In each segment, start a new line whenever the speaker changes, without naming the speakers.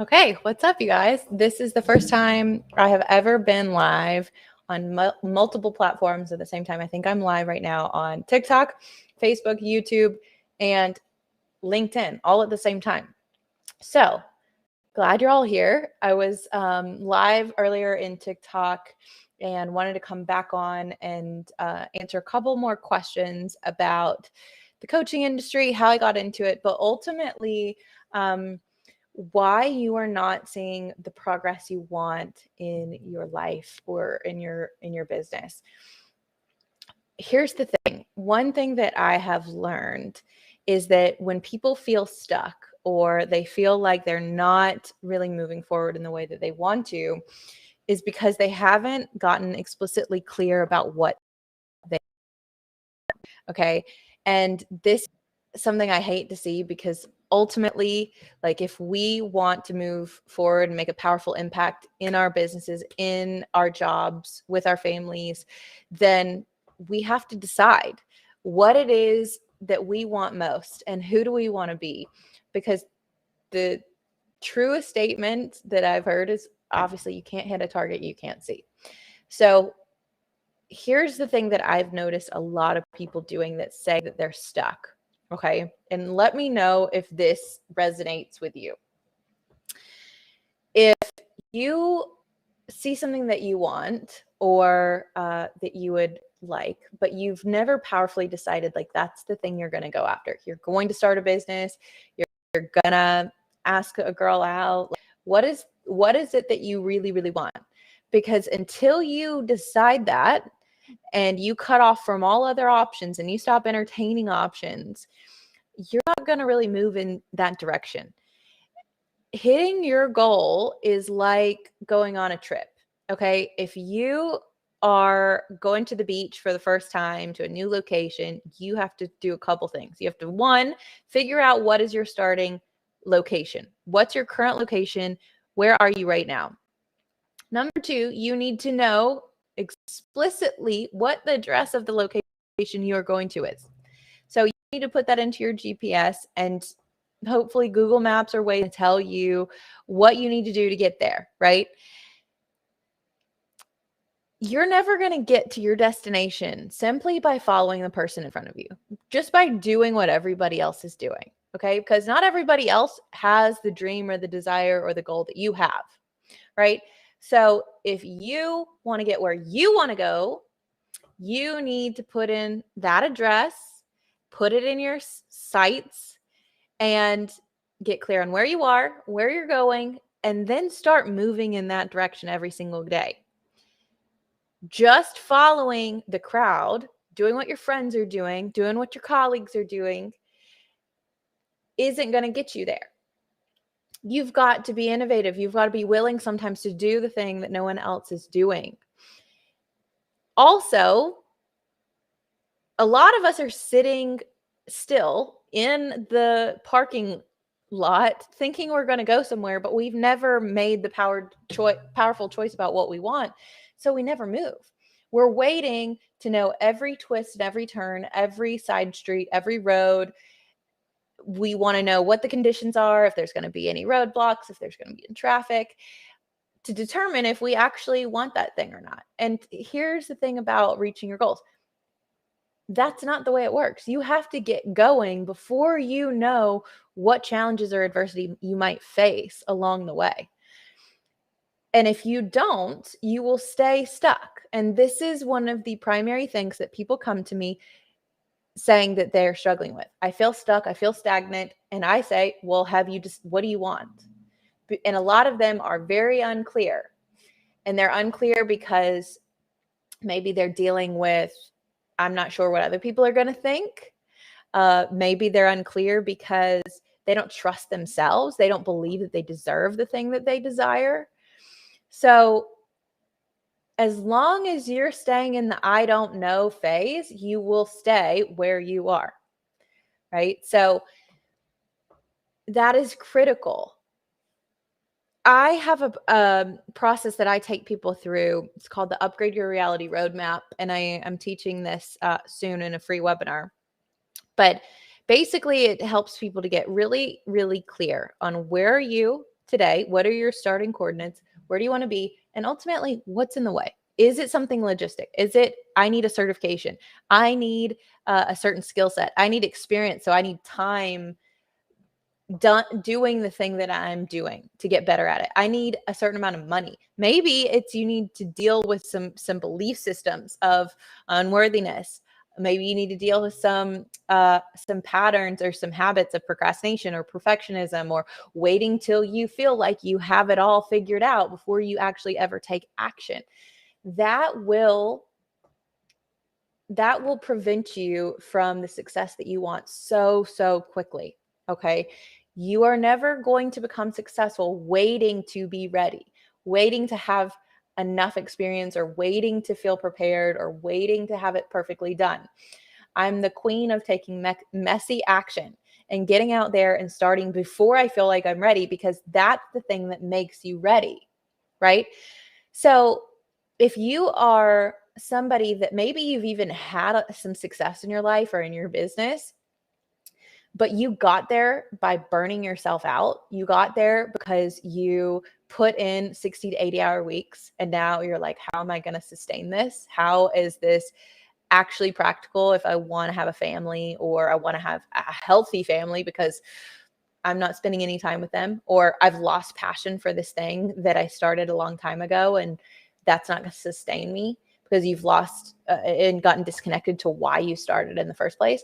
Okay, what's up, you guys? This is the first time I have ever been live on multiple platforms at the same time. I think I'm live right now on TikTok, Facebook, YouTube, and LinkedIn all at the same time. So glad you're all here. I was live earlier in TikTok and wanted to come back on and answer a couple more questions about the coaching industry, how I got into it, but ultimately, why you are not seeing the progress you want in your life or in your business. Here's the thing. One thing that I have learned is that when people feel stuck or they feel like they're not really moving forward in the way that they want to, is because they haven't gotten explicitly clear about what they okay. And this is something I hate to see, because ultimately, like, if we want to move forward and make a powerful impact in our businesses, in our jobs, with our families, then we have to decide what it is that we want most and who do we want to be. Because the truest statement that I've heard is, obviously, you can't hit a target you can't see. So here's the thing that I've noticed a lot of people doing that say that they're stuck. Okay. And let me know if this resonates with you. If you see something that you want or that you would like, but you've never powerfully decided, like, that's the thing you're going to go after. You're going to start a business. You're going to ask a girl out. Like, what is it that you really, really want? Because until you decide that, and you cut off from all other options and you stop entertaining options, you're not going to really move in that direction. Hitting your goal is like going on a trip. Okay. If you are going to the beach for the first time to a new location, you have to do a couple things. You have to, one, figure out what is your starting location. What's your current location? Where are you right now? Number two, you need to know explicitly what the address of the location you are going to is. So you need to put that into your GPS, and hopefully Google Maps are ways to tell you what you need to do to get there, right? You're never going to get to your destination simply by following the person in front of you, just by doing what everybody else is doing, okay? Because not everybody else has the dream or the desire or the goal that you have, right? So if you want to get where you want to go, you need to put in that address, put it in your sights, and get clear on where you are, where you're going, and then start moving in that direction every single day. Just following the crowd, doing what your friends are doing what your colleagues are doing, isn't going to get you there. You've got to be innovative. You've got to be willing sometimes to do the thing that no one else is doing. Also, a lot of us are sitting still in the parking lot thinking we're going to go somewhere, but we've never made the powerful choice about what we want. So we never move. We're waiting to know every twist and every turn, every side street, every road. We want to know what the conditions are, if there's going to be any roadblocks, if there's going to be in traffic, to determine if we actually want that thing or not. And here's the thing about reaching your goals. That's not the way it works. You have to get going before you know what challenges or adversity you might face along the way. And if you don't, you will stay stuck. And this is one of the primary things that people come to me saying that they're struggling with. I feel stuck. I feel stagnant. And I say, well, what do you want? And a lot of them are very unclear. And they're unclear because maybe they're dealing with, I'm not sure what other people are going to think. Maybe they're unclear because they don't trust themselves. They don't believe that they deserve the thing that they desire. So as long as you're staying in the I don't know phase, you will stay where you are, right? So that is critical. I have a process that I take people through. It's called the Upgrade Your Reality Roadmap, and I am teaching this soon in a free webinar. But basically, it helps people to get really, really clear on where are you, today? What are your starting coordinates? Where do you want to be? And ultimately, what's in the way? Is it something logistic? Is it, I need a certification? I need a certain skill set. I need experience. So I need time doing the thing that I'm doing to get better at it. I need a certain amount of money. Maybe it's you need to deal with some belief systems of unworthiness. Maybe you need to deal with some patterns or some habits of procrastination or perfectionism or waiting till you feel like you have it all figured out before you actually ever take action. That will prevent you from the success that you want so quickly. Okay. You are never going to become successful waiting to be ready, waiting to have enough experience, or waiting to feel prepared, or waiting to have it perfectly done. I'm the queen of taking messy action and getting out there and starting before I feel like I'm ready, because that's the thing that makes you ready. Right. So if you are somebody that maybe you've even had some success in your life or in your business, but you got there by burning yourself out. You got there because you put in 60 to 80-hour weeks. And now you're like, how am I going to sustain this? How is this actually practical if I want to have a family, or I want to have a healthy family because I'm not spending any time with them, or I've lost passion for this thing that I started a long time ago, and that's not going to sustain me because you've lost and gotten disconnected to why you started in the first place.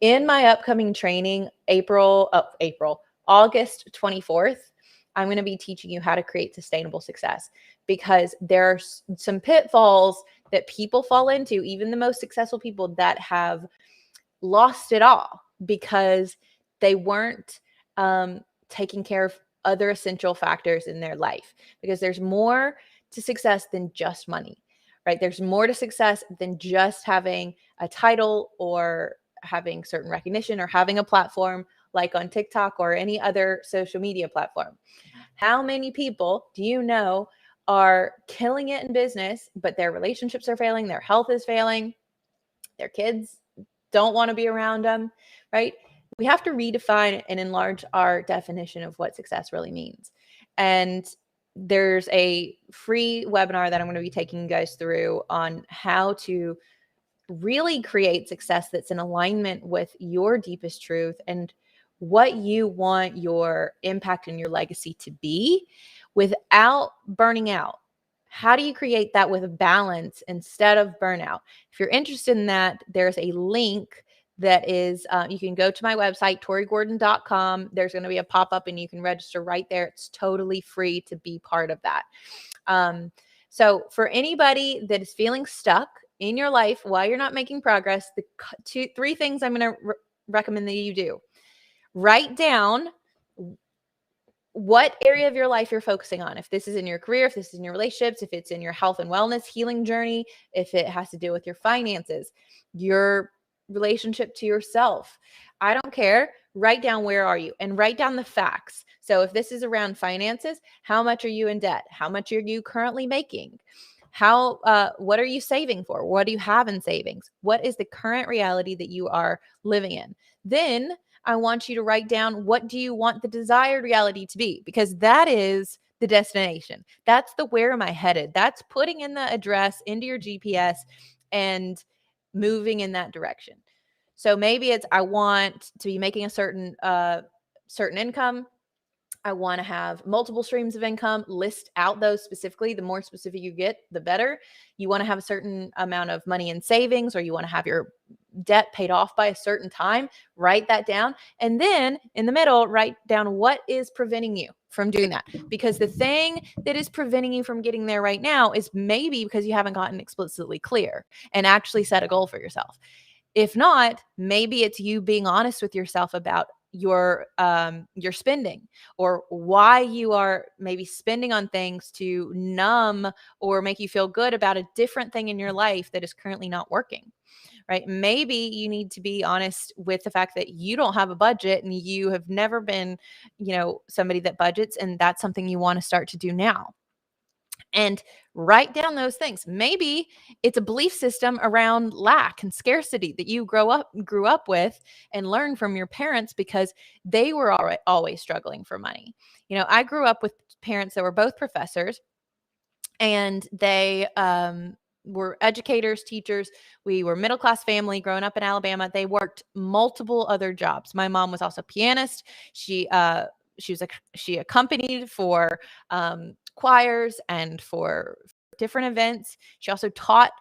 In my upcoming training, August 24th, I'm going to be teaching you how to create sustainable success, because there are some pitfalls that people fall into, even the most successful people that have lost it all because they weren't taking care of other essential factors in their life. Because there's more to success than just money, right? There's more to success than just having a title or having certain recognition or having a platform like on TikTok or any other social media platform. How many people do you know are killing it in business, but their relationships are failing, their health is failing, their kids don't want to be around them, right? We have to redefine and enlarge our definition of what success really means. And there's a free webinar that I'm going to be taking you guys through on how to really create success that's in alignment with your deepest truth and what you want your impact and your legacy to be without burning out. How do you create that with balance instead of burnout? If you're interested in that, there's a link that is, you can go to my website, torigordon.com. There's going to be a pop-up and you can register right there. It's totally free to be part of that. So for anybody that is feeling stuck in your life while you're not making progress, the three things I'm going to recommend that you do. Write down what area of your life you're focusing on. If this is in your career, if this is in your relationships, if it's in your health and wellness healing journey, if it has to do with your finances, your relationship to yourself. I don't care. Write down where are you and write down the facts. So if this is around finances, how much are you in debt? How much are you currently making? What are you saving for? What do you have in savings? What is the current reality that you are living in? Then I want you to write down, what do you want the desired reality to be? Because that is the destination. That's the where am I headed? That's putting in the address into your GPS and moving in that direction. So maybe it's, I want to be making a certain income. I want to have multiple streams of income. List out those specifically. The more specific you get, the better. You want to have a certain amount of money in savings, or you want to have your debt paid off by a certain time. Write that down. And then in the middle, write down what is preventing you from doing that. Because the thing that is preventing you from getting there right now is maybe because you haven't gotten explicitly clear and actually set a goal for yourself. If not, maybe it's you being honest with yourself about your spending, or why you are maybe spending on things to numb or make you feel good about a different thing in your life that is currently not working, right? Maybe you need to be honest with the fact that you don't have a budget and you have never been, somebody that budgets, and that's something you want to start to do now. And write down those things. Maybe it's a belief system around lack and scarcity that you grew up with and learned from your parents because they were always struggling for money. I grew up with parents that were both professors, and they were educators, teachers. We were middle class family growing up in Alabama. They worked multiple other jobs. My mom was also a pianist. She accompanied for choirs and for different events. She also taught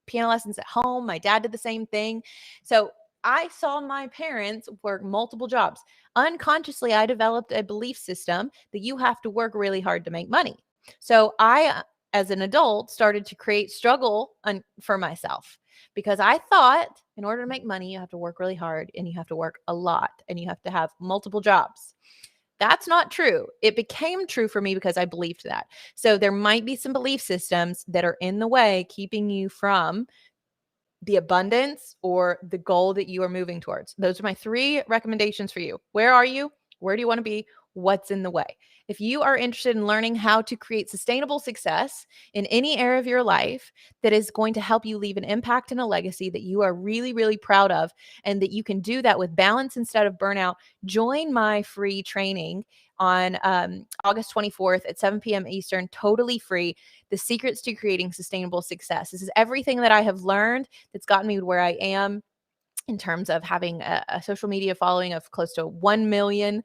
piano lessons at home. My dad did the same thing. So I saw my parents work multiple jobs. Unconsciously, I developed a belief system that you have to work really hard to make money. So I, as an adult, started to create struggle for myself because I thought in order to make money, you have to work really hard and you have to work a lot and you have to have multiple jobs. That's not true. It became true for me because I believed that. So there might be some belief systems that are in the way, keeping you from the abundance or the goal that you are moving towards. Those are my 3 recommendations for you. Where are you? Where do you want to be? What's in the way? If you are interested in learning how to create sustainable success in any area of your life that is going to help you leave an impact and a legacy that you are really, really proud of, and that you can do that with balance instead of burnout, join my free training on August 24th at 7 p.m. Eastern, totally free. The secrets to creating sustainable success. This is everything that I have learned that's gotten me to where I am in terms of having a social media following of close to 1 million,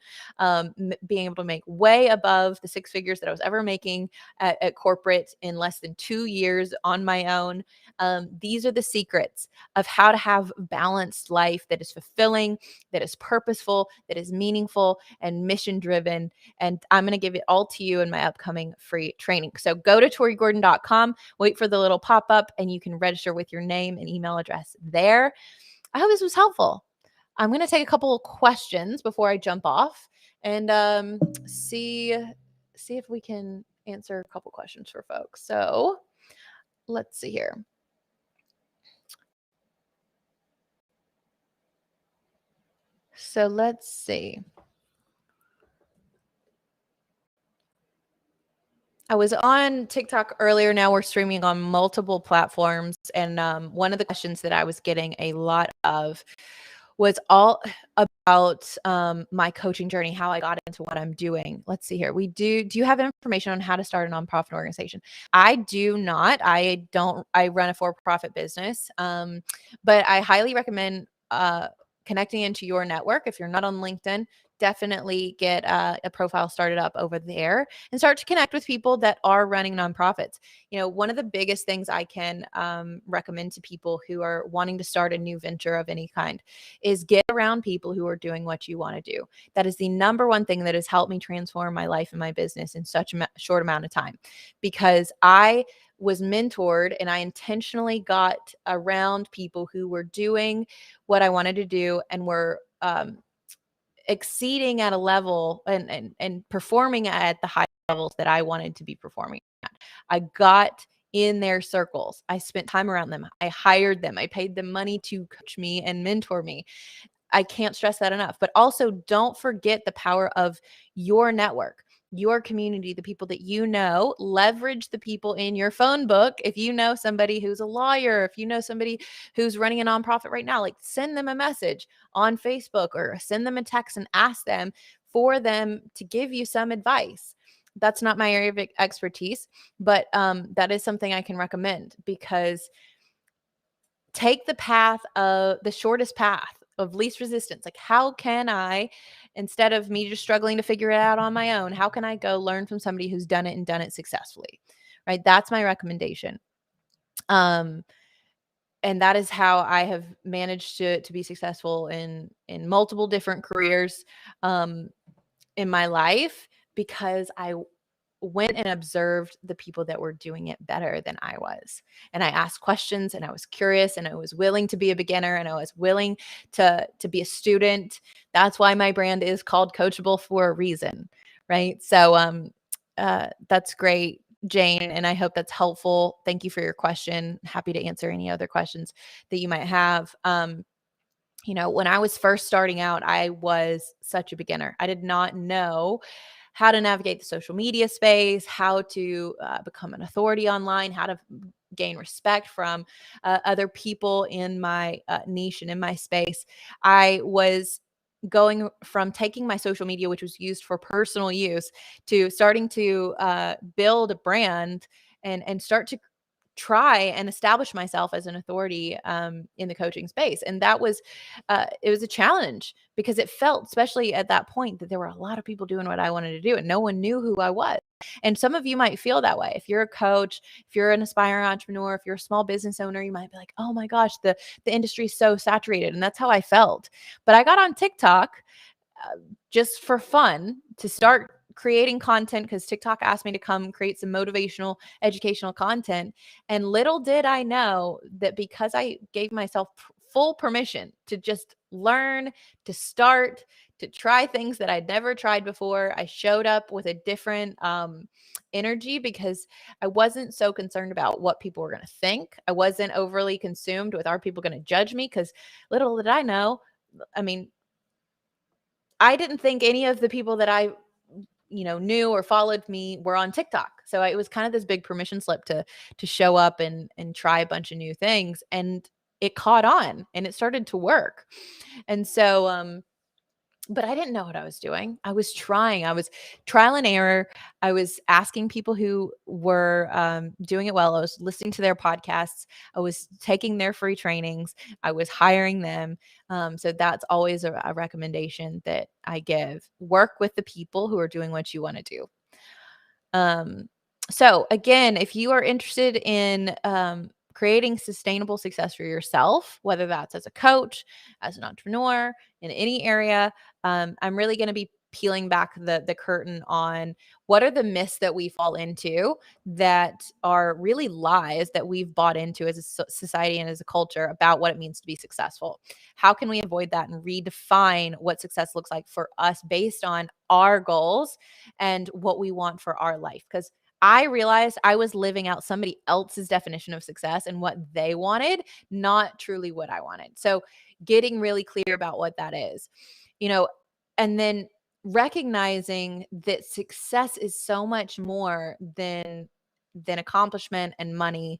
being able to make way above the 6 figures that I was ever making at corporate in less than 2 years on my own. These are the secrets of how to have a balanced life that is fulfilling, that is purposeful, that is meaningful and mission driven. And I'm going to give it all to you in my upcoming free training. So go to torigordon.com, wait for the little pop up, and you can register with your name and email address there. I hope this was helpful. I'm going to take a couple of questions before I jump off and see if we can answer a couple questions for folks. So let's see here. So let's see. I was on TikTok earlier. Now we're streaming on multiple platforms. And one of the questions that I was getting a lot of was all about my coaching journey, how I got into what I'm doing. Let's see here. Do you have information on how to start a nonprofit organization? I do not. I run a for-profit business. But I highly recommend connecting into your network. If you're not on LinkedIn, definitely get a profile started up over there and start to connect with people that are running nonprofits. One of the biggest things I can recommend to people who are wanting to start a new venture of any kind is get around people who are doing what you want to do. That is the number one thing that has helped me transform my life and my business in such a short amount of time, because I was mentored and I intentionally got around people who were doing what I wanted to do and were exceeding at a level and performing at the high levels that I wanted to be performing at. I got in their circles. I spent time around them. I hired them. I paid them money to coach me and mentor me. I can't stress that enough. But also don't forget the power of your network, your community, the people that you know. Leverage the people in your phone book. If you know somebody who's a lawyer, if you know somebody who's running a nonprofit right now, like send them a message on Facebook or send them a text and ask them for them to give you some advice. That's not my area of expertise, but that is something I can recommend, because take the shortest path of least resistance. Like, how can I, instead of me just struggling to figure it out on my own, how can I go learn from somebody who's done it and done it successfully? Right. That's my recommendation. And that is how I have managed to be successful in multiple different careers in my life, because I went and observed the people that were doing it better than I was. And I asked questions and I was curious and I was willing to be a beginner and I was willing to be a student. That's why my brand is called Coachable for a reason. Right. So that's great, Jane. And I hope that's helpful. Thank you for your question. Happy to answer any other questions that you might have. When I was first starting out, I was such a beginner. I did not know how to navigate the social media space, how to become an authority online, how to gain respect from other people in my niche and in my space. I was going from taking my social media, which was used for personal use, to starting to build a brand and start to try and establish myself as an authority in the coaching space. And that was, it was a challenge because it felt, especially at that point, that there were a lot of people doing what I wanted to do and no one knew who I was. And some of you might feel that way. If you're a coach, if you're an aspiring entrepreneur, if you're a small business owner, you might be like, oh my gosh, the industry is so saturated. And that's how I felt. But I got on TikTok just for fun to start creating content because TikTok asked me to come create some motivational, educational content. And little did I know that because I gave myself full permission to just learn, to start, to try things that I'd never tried before, I showed up with a different energy because I wasn't so concerned about what people were going to think. I wasn't overly consumed with, are people going to judge me? Because little did I know, I mean, I didn't think any of the people that I, knew or followed me were on TikTok. So it was kind of this big permission slip to show up and try a bunch of new things. And it caught on and it started to work. And so but I didn't know what I was doing. I was trying. I was trial and error. I was asking people who were doing it well. I was listening to their podcasts. I was taking their free trainings. I was hiring them. So that's always a recommendation that I give. Work with the people who are doing what you want to do. So again, if you are interested in creating sustainable success for yourself, whether that's as a coach, as an entrepreneur, in any area, I'm really going to be peeling back the curtain on what are the myths that we fall into that are really lies that we've bought into as a society and as a culture about what it means to be successful. How can we avoid that and redefine what success looks like for us based on our goals and what we want for our life? Because I realized I was living out somebody else's definition of success and what they wanted, not truly what I wanted. So getting really clear about what that is, and then recognizing that success is so much more than accomplishment and money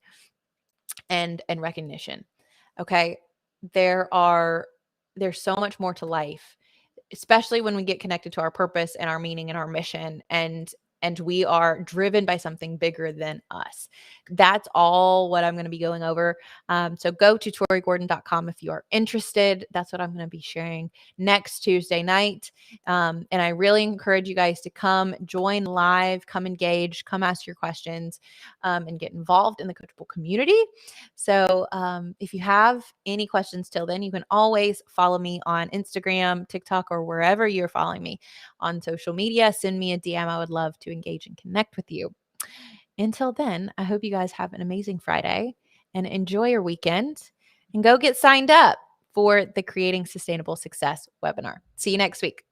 and recognition. Okay? There's so much more to life, especially when we get connected to our purpose and our meaning and our mission, and we are driven by something bigger than us. That's all what I'm going to be going over. So go to torigordon.com if you are interested. That's what I'm going to be sharing next Tuesday night. And I really encourage you guys to come join live, come engage, come ask your questions, and get involved in the coachable community. So if you have any questions till then, you can always follow me on Instagram, TikTok, or wherever you're following me on social media. Send me a DM. I would love to engage and connect with you. Until then, I hope you guys have an amazing Friday and enjoy your weekend, and go get signed up for the Creating Sustainable Success webinar. See you next week.